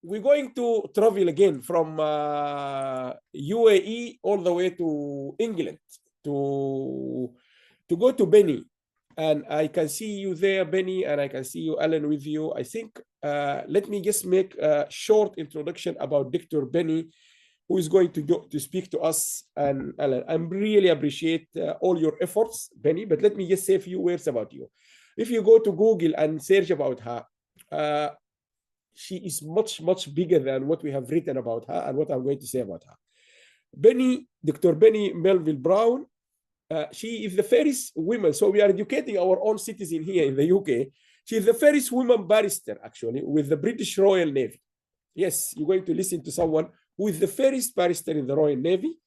we're going to travel again from UAE all the way to England to go to Benny. And I can see you there, Benny, and I can see you, Alan, with you. I think, let me just make a short introduction about Dr. Benny, who is going to speak to us. And Alan, I really appreciate all your efforts, Benny, but let me just say a few words about you. If you go to Google and search about her, she is much, much bigger than what we have written about her and what I'm going to say about her. Dr. Penny Melville-Brown, she is the first woman, so we are educating our own citizen here in the UK. She is the first woman barrister, actually, with the British Royal Navy. Yes, you're going to listen to someone who is the first barrister in the Royal Navy.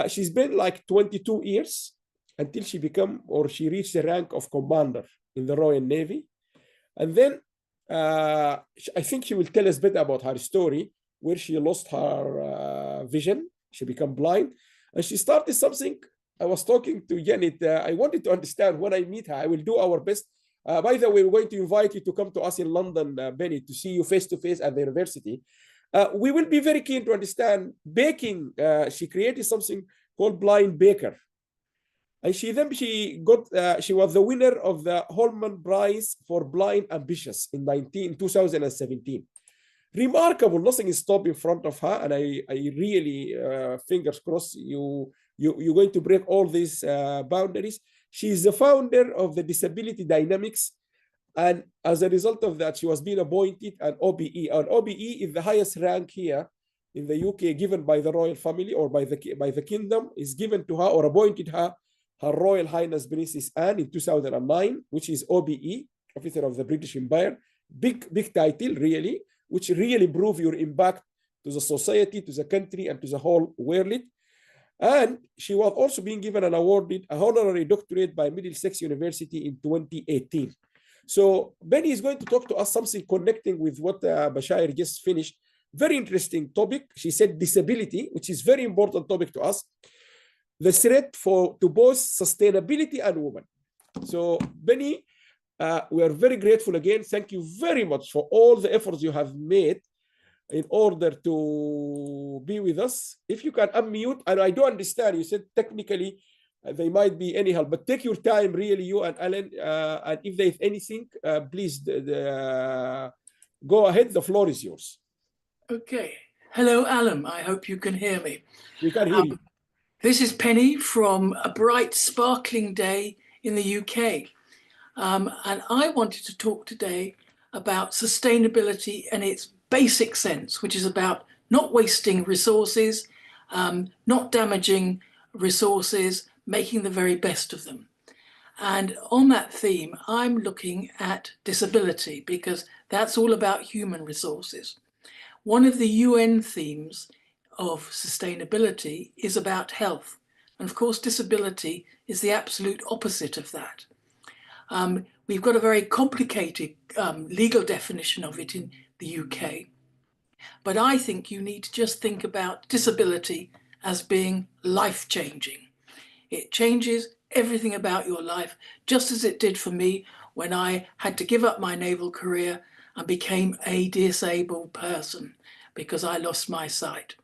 She's been like 22 years until she reached the rank of commander in the Royal Navy. And then I think she will tell us better about her story, where she lost her vision. She became blind, and she started something. I was talking to Janet. I wanted to understand when I meet her. I will do our best. By the way, we're going to invite you to come to us in London, Benny, to see you face to face at the university. We will be very keen to understand baking. She created something called Blind Baker. And she was the winner of the Holman Prize for Blind Ambitious in 2017. Remarkable, nothing is stopped in front of her. And I really, fingers crossed, you're going to break all these boundaries. She is the founder of the Disability Dynamics. And as a result of that, she was being appointed an OBE. An OBE is the highest rank here in the UK given by the royal family or by the kingdom, is given to her or appointed her Royal Highness Princess Anne in 2009, which is OBE, Officer of the British Empire. Big title, really, which really prove your impact to the society, to the country, and to the whole world. And she was also being given an awarded a honorary doctorate by Middlesex University in 2018. So Benny is going to talk to us something connecting with what Bashair just finished. Very interesting topic. She said disability, which is very important topic to us. The threat to both sustainability and women. So Benny, we are very grateful again. Thank you very much for all the efforts you have made in order to be with us. If you can unmute, and I do understand you said technically they might be any help, but take your time, really, you and Alan. And if there's anything, please go ahead. The floor is yours. Okay. Hello, Alan. I hope you can hear me. We can hear you. This is Penny from a bright, sparkling day in the UK. And I wanted to talk today about sustainability in its basic sense, which is about not wasting resources, not damaging resources, making the very best of them. And on that theme, I'm looking at disability because that's all about human resources. One of the UN themes of sustainability is about health. And of course, disability is the absolute opposite of that. We've got a very complicated legal definition of it in the UK. But I think you need to just think about disability as being life-changing. It changes everything about your life, just as it did for me when I had to give up my naval career and became a disabled person because I lost my sight.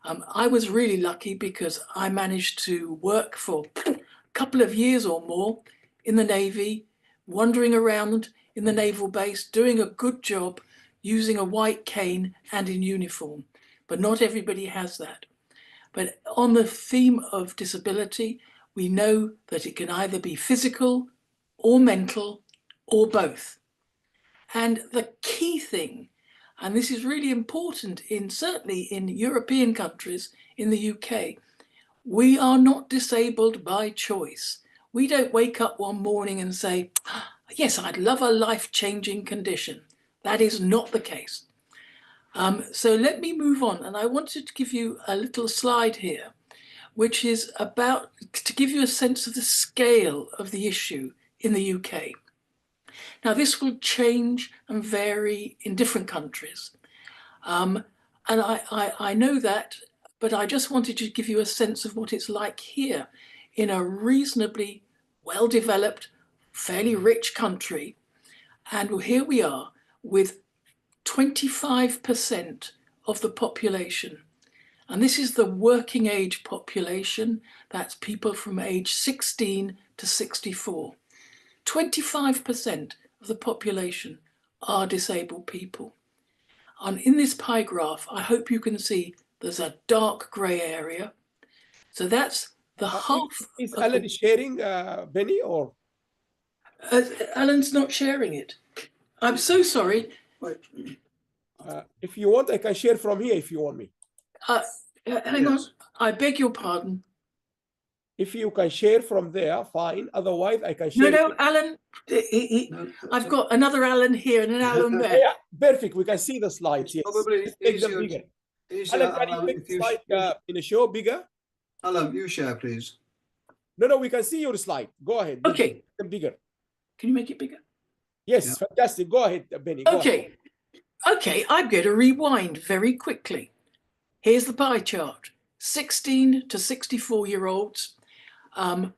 I was really lucky because I managed to work for a couple of years or more in the Navy, wandering around in the naval base, doing a good job, using a white cane and in uniform. But not everybody has that. But on the theme of disability, we know that it can either be physical or mental or both. And the key thing, and this is really important certainly in European countries, in the UK, we are not disabled by choice. We don't wake up one morning and say, yes, I'd love a life-changing condition. That is not the case. So let me move on. And I wanted to give you a little slide here, which is about to give you a sense of the scale of the issue in the UK. Now, this will change and vary in different countries. And I know that, but I just wanted to give you a sense of what it's like here in a reasonably well-developed, fairly rich country. And here we are with 25% of the population. And this is the working age population. That's people from age 16 to 64. 25% of the population are disabled people. And in this pie graph, I hope you can see there's a dark grey area. So that's the half. Is Alan sharing, Benny, or? Alan's not sharing it. I'm so sorry. If you want, I can share from here if you want me. Hang on. I beg your pardon. If you can share from there, fine. Otherwise, I can share. No, Alan. I've got another Alan here and an Alan there. Yeah, perfect. We can see the slides. Yes. Probably make them bigger. Alan, can you make the slide in a show bigger? Alan, you share, please. No, we can see your slide. Go ahead. Okay. Make them bigger. Can you make it bigger? Yes, yeah. Fantastic. Go ahead, Benny. Go ahead. Okay, I'm going to rewind very quickly. Here's the pie chart. 16 to 64-year-olds, 25%,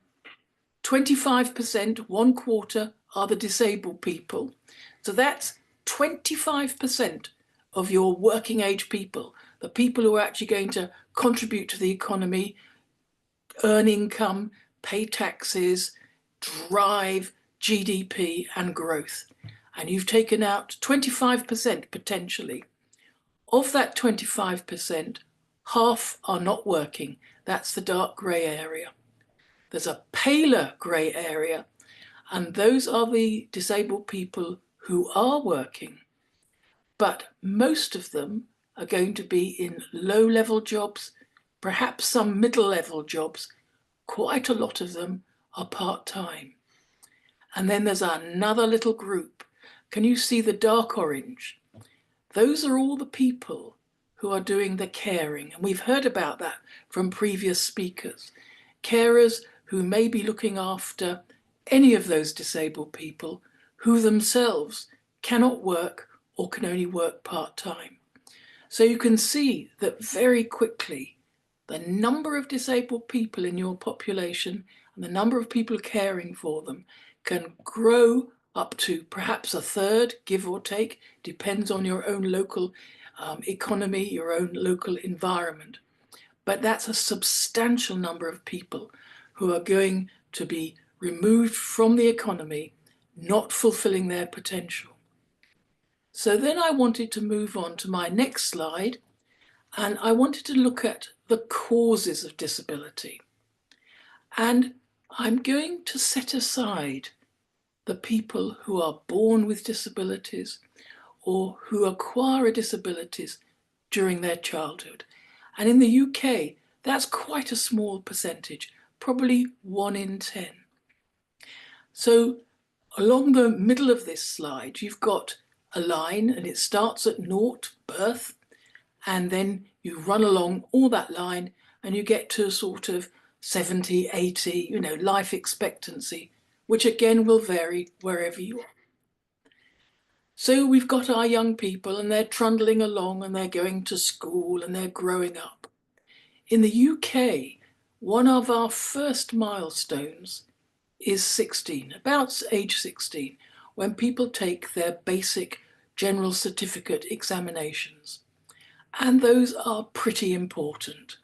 1/4 are the disabled people. So that's 25% of your working age people, the people who are actually going to contribute to the economy, earn income, pay taxes, drive GDP and growth. And you've taken out 25% potentially. Of that 25%, half are not working. That's the dark grey area. There's a paler grey area, and those are the disabled people who are working. But most of them are going to be in low-level jobs, perhaps some middle-level jobs. Quite a lot of them are part-time. And then there's another little group. Can you see the dark orange? Those are all the people who are doing the caring. And we've heard about that from previous speakers. Carers who may be looking after any of those disabled people who themselves cannot work or can only work part-time. So you can see that very quickly, the number of disabled people in your population and the number of people caring for them can grow up to perhaps a third, give or take, depends on your own local economy, your own local environment. But that's a substantial number of people who are going to be removed from the economy, not fulfilling their potential. So then I wanted to move on to my next slide, and I wanted to look at the causes of disability. And I'm going to set aside the people who are born with disabilities or who acquire disabilities during their childhood. And in the UK, that's quite a small percentage, probably 1 in 10. So along the middle of this slide, you've got a line and it starts at 0, birth, and then you run along all that line and you get to sort of 70, 80, life expectancy, which again will vary wherever you are. So we've got our young people and they're trundling along and they're going to school and they're growing up. In the UK, one of our first milestones is 16, about age 16, when people take their basic general certificate examinations. And those are pretty important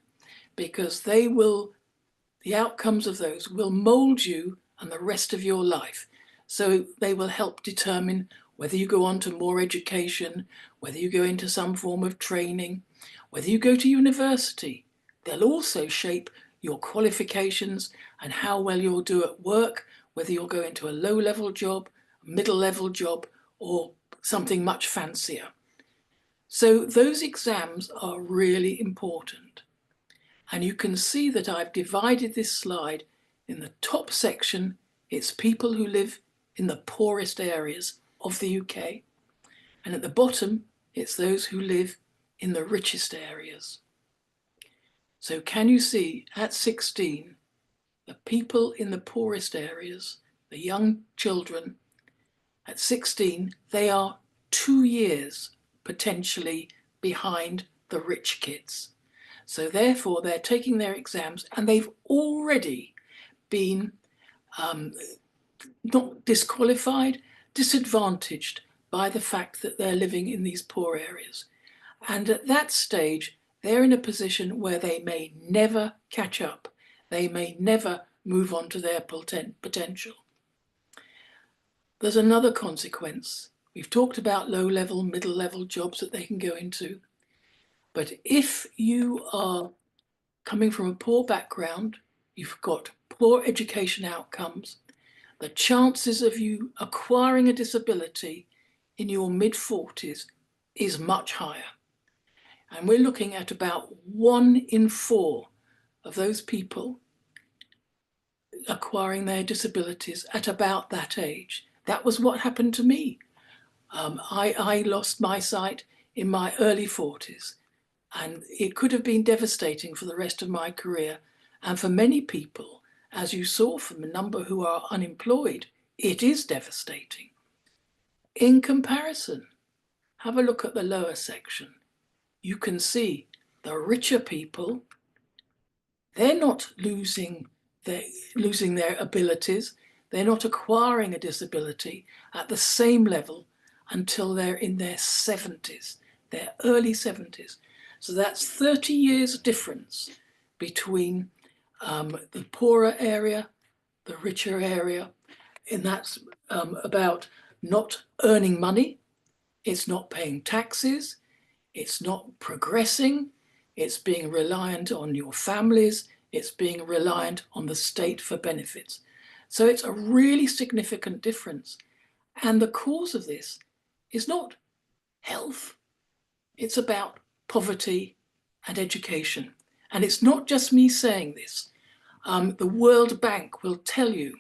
because the outcomes of those will mold you and the rest of your life. So they will help determine whether you go on to more education, whether you go into some form of training, whether you go to university. They'll also shape your qualifications and how well you'll do at work, whether you'll go into a low-level job, middle-level job, or something much fancier. So those exams are really important. And you can see that I've divided this slide. In the top section, it's people who live in the poorest areas of the UK. And at the bottom, it's those who live in the richest areas. So can you see at 16, the people in the poorest areas, the young children, at 16, they are 2 years potentially behind the rich kids. So therefore, they're taking their exams and they've already been not disqualified, disadvantaged by the fact that they're living in these poor areas. And at that stage, they're in a position where they may never catch up. They may never move on to their potential. There's another consequence. We've talked about low-level, middle-level jobs that they can go into. But if you are coming from a poor background, you've got poor education outcomes, the chances of you acquiring a disability in your mid-40s is much higher. And we're looking at about 1 in 4 of those people acquiring their disabilities at about that age. That was what happened to me. I lost my sight in my early 40s, and it could have been devastating for the rest of my career. And for many people, as you saw from the number who are unemployed, it is devastating. In comparison, have a look at the lower section. You can see the richer people, they're not losing their abilities. They're not acquiring a disability at the same level until they're in their 70s, their early 70s. So that's 30 years difference between the poorer area, the richer area, and that's about not earning money, it's not paying taxes, it's not progressing, it's being reliant on your families, it's being reliant on the state for benefits. So it's a really significant difference. And the cause of this is not health, it's about poverty and education. And it's not just me saying this. The World Bank will tell you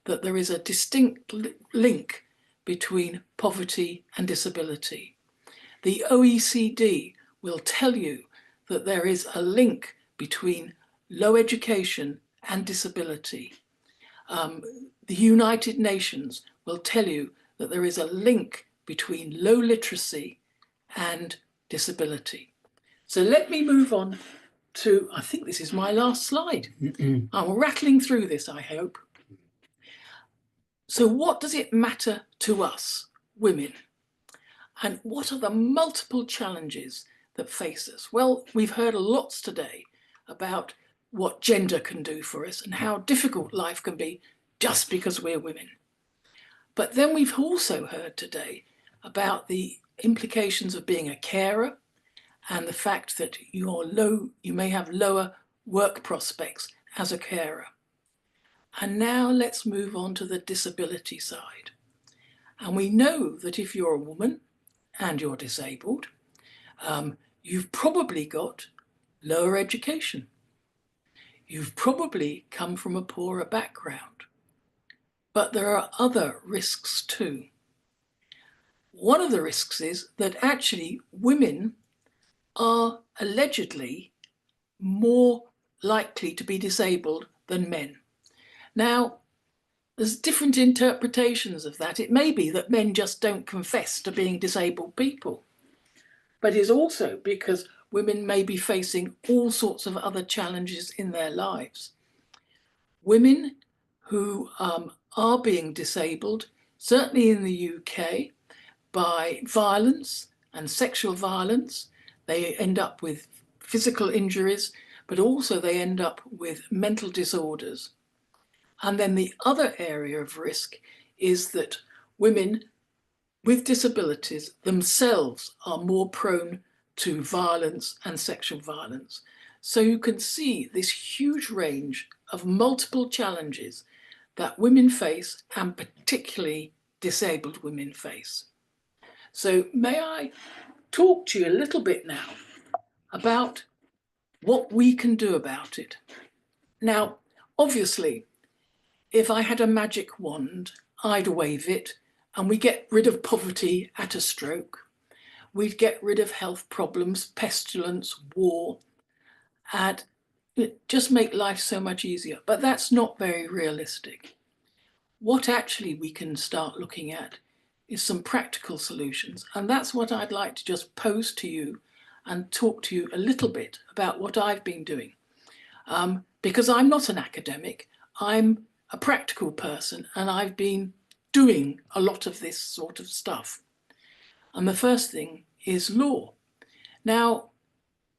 that there is a distinct link between poverty and disability. The OECD will tell you that there is a link between low education and disability. The United Nations will tell you that there is a link between low literacy and disability. So let me move on to, I think this is my last slide. I'm rattling through this, I hope. So what does it matter to us, women? And what are the multiple challenges that face us? Well, we've heard lots today about what gender can do for us and how difficult life can be just because we're women. But then we've also heard today about the implications of being a carer and the fact that you may have lower work prospects as a carer. And now let's move on to the disability side. And we know that if you're a woman and you're disabled, you've probably got lower education. You've probably come from a poorer background. But there are other risks too. One of the risks is that actually women are allegedly more likely to be disabled than men. Now, there's different interpretations of that. It may be that men just don't confess to being disabled people, but it's also because women may be facing all sorts of other challenges in their lives. Women who are being disabled, certainly in the UK, by violence and sexual violence, they end up with physical injuries, but also they end up with mental disorders. And then the other area of risk is that women with disabilities themselves are more prone to violence and sexual violence. So you can see this huge range of multiple challenges that women face, and particularly disabled women face. So may I talk to you a little bit now about what we can do about it. Now, obviously, if I had a magic wand, I'd wave it and we get rid of poverty at a stroke. We'd get rid of health problems, pestilence, war, and just make life so much easier. But that's not very realistic. What actually we can start looking at is some practical solutions. And that's what I'd like to just pose to you and talk to you a little bit about what I've been doing. Because I'm not an academic, I'm a practical person, and I've been doing a lot of this sort of stuff. And the first thing is law. Now,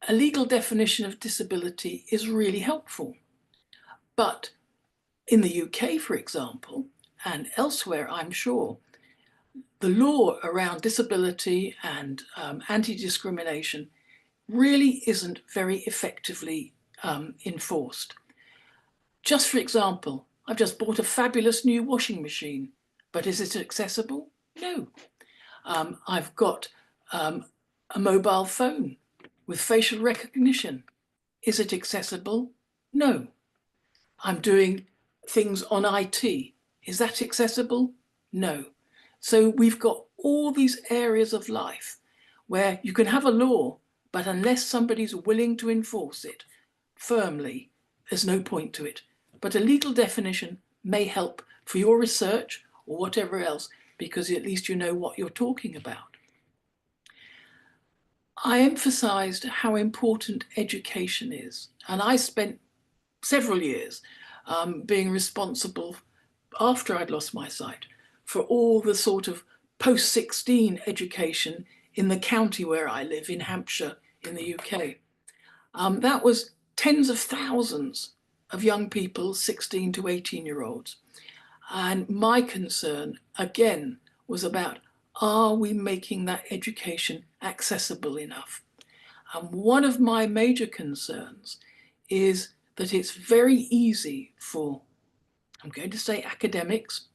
a legal definition of disability is really helpful. But in the UK, for example, and elsewhere, I'm sure, the law around disability and anti-discrimination really isn't very effectively enforced. Just for example, I've just bought a fabulous new washing machine, but is it accessible? No. I've got a mobile phone with facial recognition. Is it accessible? No. I'm doing things on IT. Is that accessible? No. So we've got all these areas of life where you can have a law, but unless somebody's willing to enforce it firmly, there's no point to it. But a legal definition may help for your research or whatever else, because at least you know what you're talking about. I emphasized how important education is, and I spent several years being responsible, after I'd lost my sight, for all the sort of post-16 education in the county where I live, in Hampshire, in the UK. That was tens of thousands of young people, 16 to 18-year-olds. And my concern, again, was about, are we making that education accessible enough? And one of my major concerns is that it's very easy for, I'm going to say, academics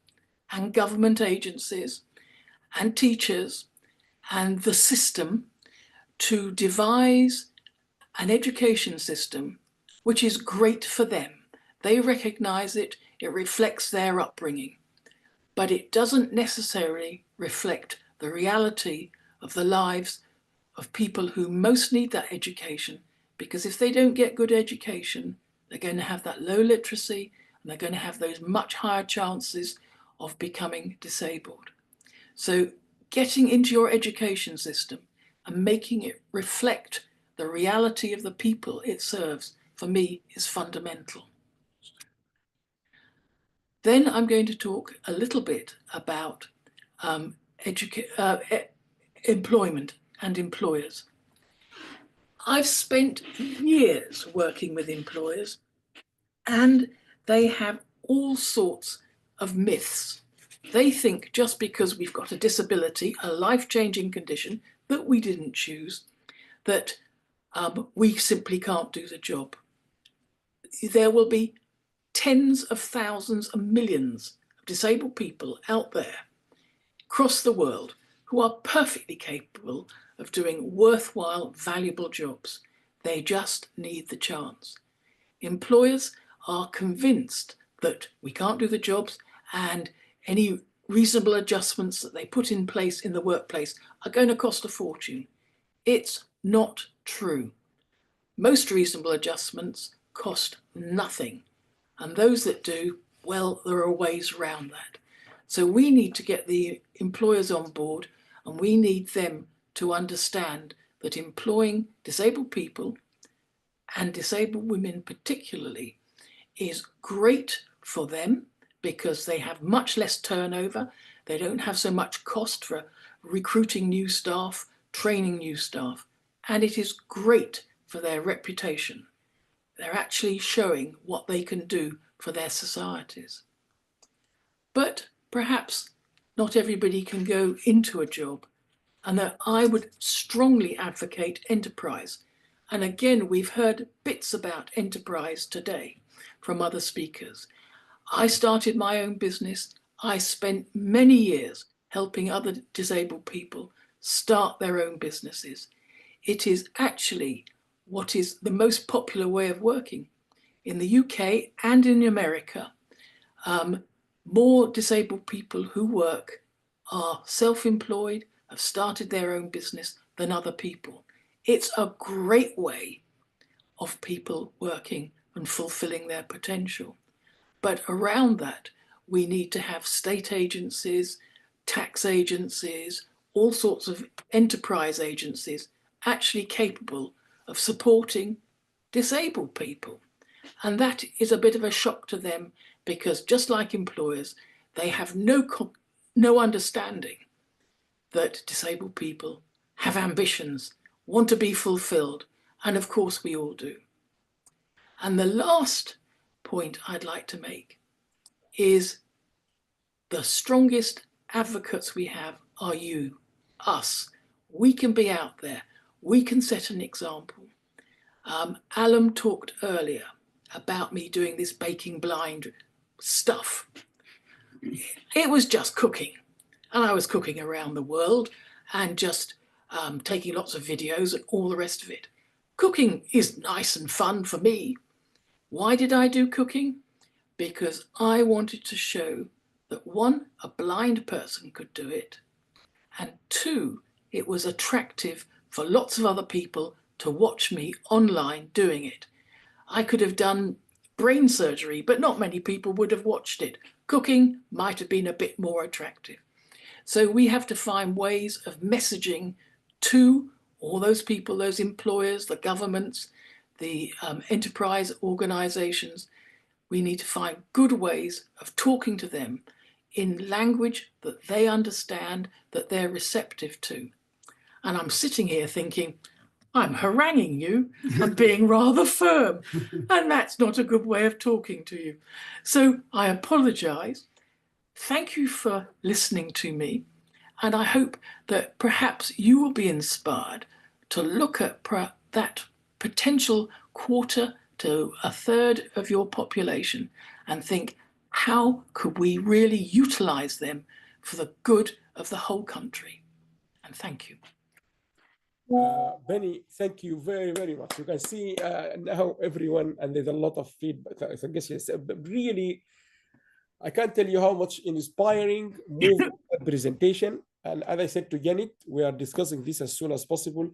and government agencies and teachers and the system to devise an education system which is great for them. They recognize it, it reflects their upbringing, but it doesn't necessarily reflect the reality of the lives of people who most need that education, because if they don't get good education, they're going to have that low literacy and they're going to have those much higher chances of becoming disabled. So getting into your education system and making it reflect the reality of the people it serves, for me, is fundamental. Then I'm going to talk a little bit about employment and employers. I've spent years working with employers, and they have all sorts of myths. They think just because we've got a disability, a life-changing condition that we didn't choose, that we simply can't do the job. There will be tens of thousands and millions of disabled people out there across the world who are perfectly capable of doing worthwhile, valuable jobs. They just need the chance. Employers are convinced that we can't do the jobs, and any reasonable adjustments that they put in place in the workplace are going to cost a fortune. It's not true. Most reasonable adjustments cost nothing. And those that do, well, there are ways around that. So we need to get the employers on board, and we need them to understand that employing disabled people, and disabled women particularly, is great for them because they have much less turnover. They don't have so much cost for recruiting new staff, training new staff, and it is great for their reputation. They're actually showing what they can do for their societies. But perhaps not everybody can go into a job, and that I would strongly advocate enterprise. And again, we've heard bits about enterprise today from other speakers. I started my own business. I spent many years helping other disabled people start their own businesses. It is actually what is the most popular way of working. In the UK and in America, more disabled people who work are self-employed, have started their own business than other people. It's a great way of people working and fulfilling their potential. But around that, we need to have state agencies, tax agencies, all sorts of enterprise agencies actually capable of supporting disabled people. And that is a bit of a shock to them, because just like employers, they have no understanding that disabled people have ambitions, want to be fulfilled, and of course we all do. And the last point I'd like to make is the strongest advocates we have are you, us. We can be out there. We can set an example. Alan talked earlier about me doing this baking blind stuff. It was just cooking. And I was cooking around the world and just taking lots of videos and all the rest of it. Cooking is nice and fun for me. Why did I do cooking? Because I wanted to show that one, a blind person could do it, and two, it was attractive for lots of other people to watch me online doing it. I could have done brain surgery, but not many people would have watched it. Cooking might have been a bit more attractive. So we have to find ways of messaging to all those people, those employers, the governments, the enterprise organizations. We need to find good ways of talking to them in language that they understand, that they're receptive to. And I'm sitting here thinking, I'm haranguing you and being rather firm, and that's not a good way of talking to you. So I apologize. Thank you for listening to me. And I hope that perhaps you will be inspired to look at that potential quarter to a third of your population and think, how could we really utilize them for the good of the whole country? And thank you. Penny, thank you very, very much. You can see now everyone, and there's a lot of feedback. I guess yes, really, I can't tell you how much inspiring moving presentation. And as I said to Janet, we are discussing this as soon as possible.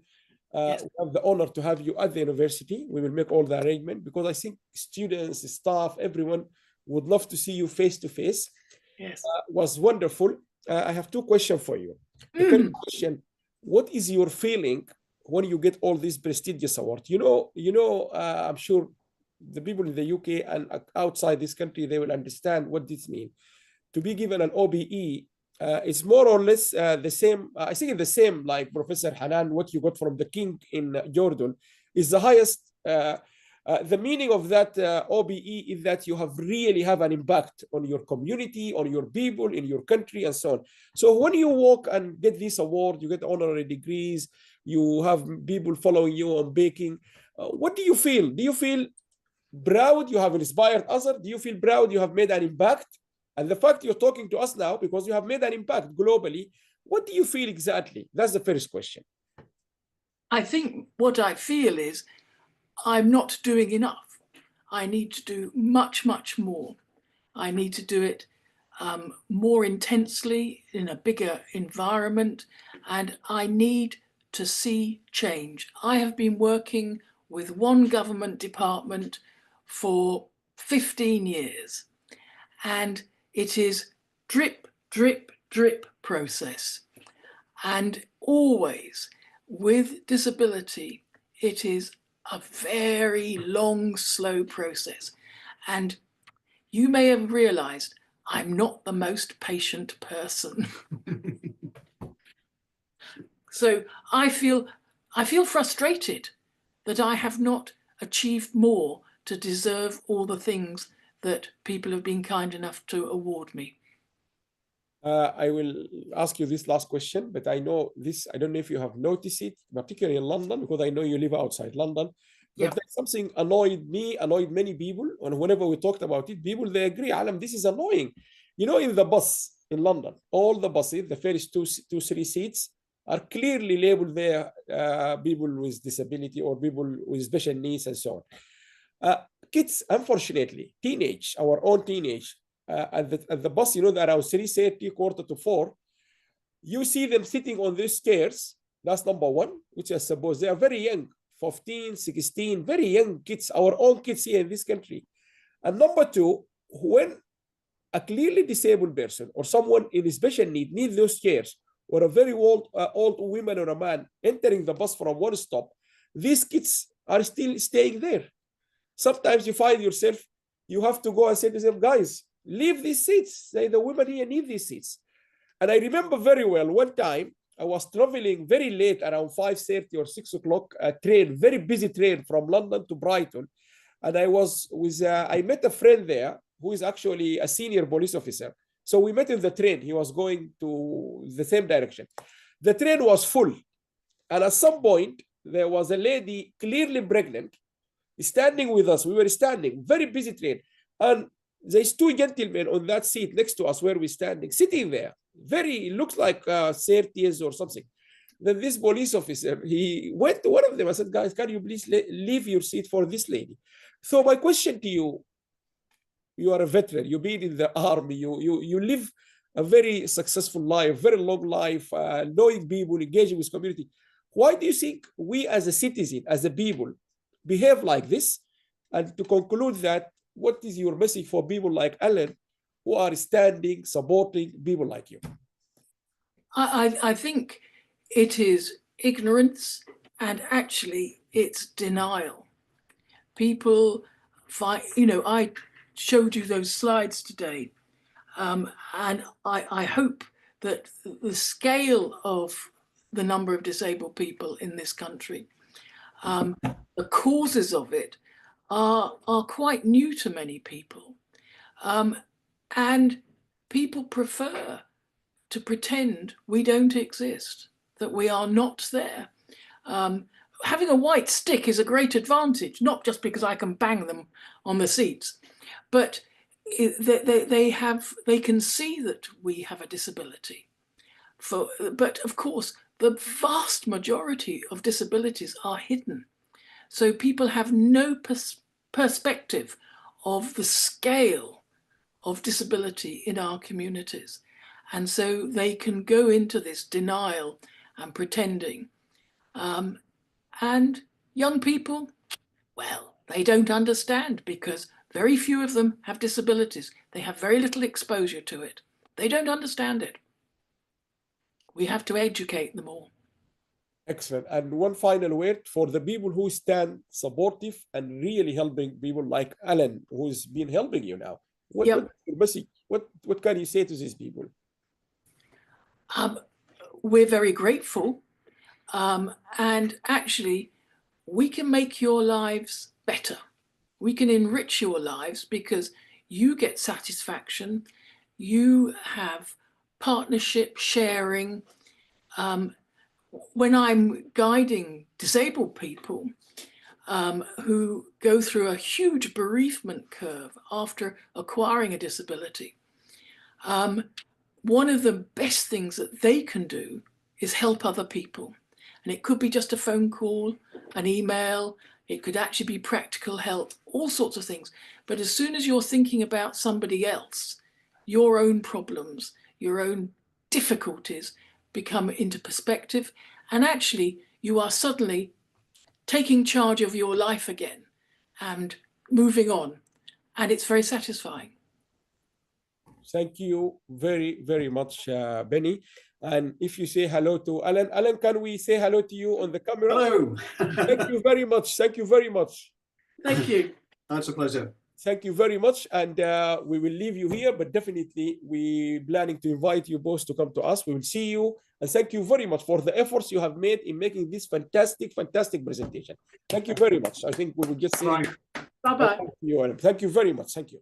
Yes. We have the honor to have you at the university. We will make all the arrangement because I think students, staff, everyone would love to see you face to face. Yes. Was wonderful. I have two questions for you. The first question: what is your feeling when you get all these prestigious awards? I'm sure the people in the UK and outside this country, they will understand what this means. To be given an OBE, it's more or less the same. I think it's the same like Professor Hanan, what you got from the king in Jordan is the highest. The meaning of that OBE is that you really have an impact on your community, on your people, in your country, and so on. So when you walk and get this award, you get honorary degrees, you have people following you on baking. What do you feel? Do you feel proud you have inspired others? Do you feel proud you have made an impact? And the fact you're talking to us now because you have made an impact globally, what do you feel exactly? That's the first question. I think what I feel is I'm not doing enough. I need to do much, much more. I need to do it more intensely in a bigger environment, and I need to see change. I have been working with one government department for 15 years, and it is drip, drip, drip process. And always with disability, it is a very long, slow process. And you may have realized I'm not the most patient person. So I feel frustrated that I have not achieved more to deserve all the things that people have been kind enough to award me. I will ask you this last question, but I know this, I don't know if you have noticed it, particularly in London, because I know you live outside London, but Yeah. something annoyed me, annoyed many people, and whenever we talked about it, people, they agree, Alam, this is annoying. You know, in the bus in London, all the buses, the first two, 3 seats are clearly labeled there, people with disability or people with special needs and so on. Kids, unfortunately, our own teenage, at the bus, you know, that around 3:30, 3:45, you see them sitting on these stairs. That's number one, which I suppose they are very young, 15, 16, very young kids, our own kids here in this country. And number two, when a clearly disabled person or someone in special need needs those chairs, or a very old woman or a man entering the bus from one stop, these kids are still staying there. Sometimes you find yourself, you have to go and say to them, guys, leave these seats. Say the women here need these seats. And I remember very well one time I was traveling very late, around 5:30 or 6 o'clock, a train, very busy train from London to Brighton. And I was with, I met a friend there who is actually a senior police officer. So we met in the train. He was going to the same direction. The train was full. And at some point, there was a lady clearly pregnant standing with us. We were standing, very busy train. And there's two gentlemen on that seat next to us where we're standing, sitting there. Very, looks like 30s or something. Then this police officer, he went to one of them and said, guys, can you please leave your seat for this lady? So my question to you, you are a veteran, you've been in the army, you live a very successful life, very long life, knowing people, engaging with community. Why do you think we as a citizen, as a people, behave like this? And to conclude that, what is your message for people like Alan who are standing, supporting people like you? I think it is ignorance, and actually it's denial. People find, I showed you those slides today, and I hope that the scale of the number of disabled people in this country, the causes of it are quite new to many people. And people prefer to pretend we don't exist, that we are not there. Having a white stick is a great advantage, not just because I can bang them on the seats, but they can see that we have a disability. But of course, the vast majority of disabilities are hidden. So people have no perspective of the scale of disability in our communities. And so they can go into this denial and pretending. And young people, well, they don't understand because very few of them have disabilities. They have very little exposure to it. They don't understand it. We have to educate them all. Excellent. And one final word for the people who stand supportive and really helping people like Alan, who's been helping you now. What can you say to these people? We're very grateful. And actually, we can make your lives better. We can enrich your lives because you get satisfaction. You have partnership, sharing. When I'm guiding disabled people who go through a huge bereavement curve after acquiring a disability, one of the best things that they can do is help other people. And it could be just a phone call, an email, it could actually be practical help, all sorts of things. But as soon as you're thinking about somebody else, your own problems, your own difficulties become into perspective. And actually, you are suddenly taking charge of your life again and moving on. And it's very satisfying. Thank you very, very much, Benny. And if you say hello to Alan, Alan, can we say hello to you on the camera? Hello. Thank you very much. Thank you very much. Thank you. That's a pleasure. Thank you very much. And we will leave you here, but definitely we're planning to invite you both to come to us. We will see you. And thank you very much for the efforts you have made in making this fantastic, fantastic presentation. Thank you very much. I think we will just say Bye-bye. Thank you very much. Thank you.